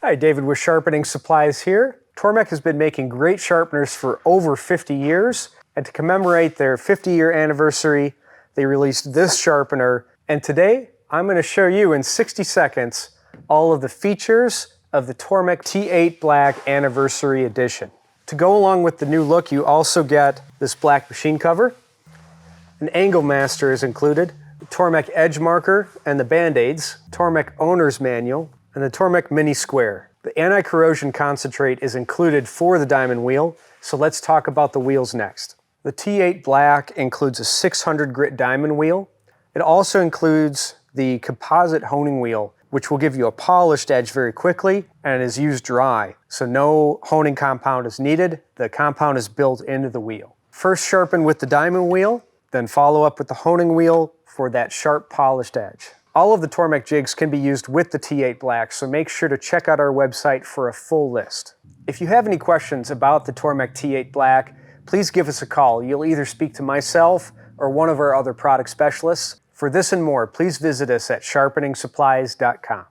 Hi, David with Sharpening Supplies here. Tormek has been making great sharpeners for over 50 years, and to commemorate their 50-year anniversary, they released this sharpener. And today, I'm going to show you in 60 seconds all of the features of the Tormek T-8 Black Anniversary Edition. To go along with the new look, you also get this black machine cover. An angle master is included, the Tormek edge marker and the band-aids, Tormek owner's manual, and the Tormek mini square. The anti-corrosion concentrate is included for the diamond wheel, so let's talk about the wheels next. The T-8 Black includes a 600 grit diamond wheel. It also includes the composite honing wheel, which will give you a polished edge very quickly and is used dry, so no honing compound is needed. The compound is built into the wheel. First sharpen with the diamond wheel, then follow up with the honing wheel for that sharp polished edge. All of the Tormek jigs can be used with the T-8 Black, so make sure to check out our website for a full list. If you have any questions about the Tormek T-8 Black, please give us a call. You'll either speak to myself or one of our other product specialists. For this and more, please visit us at sharpeningsupplies.com.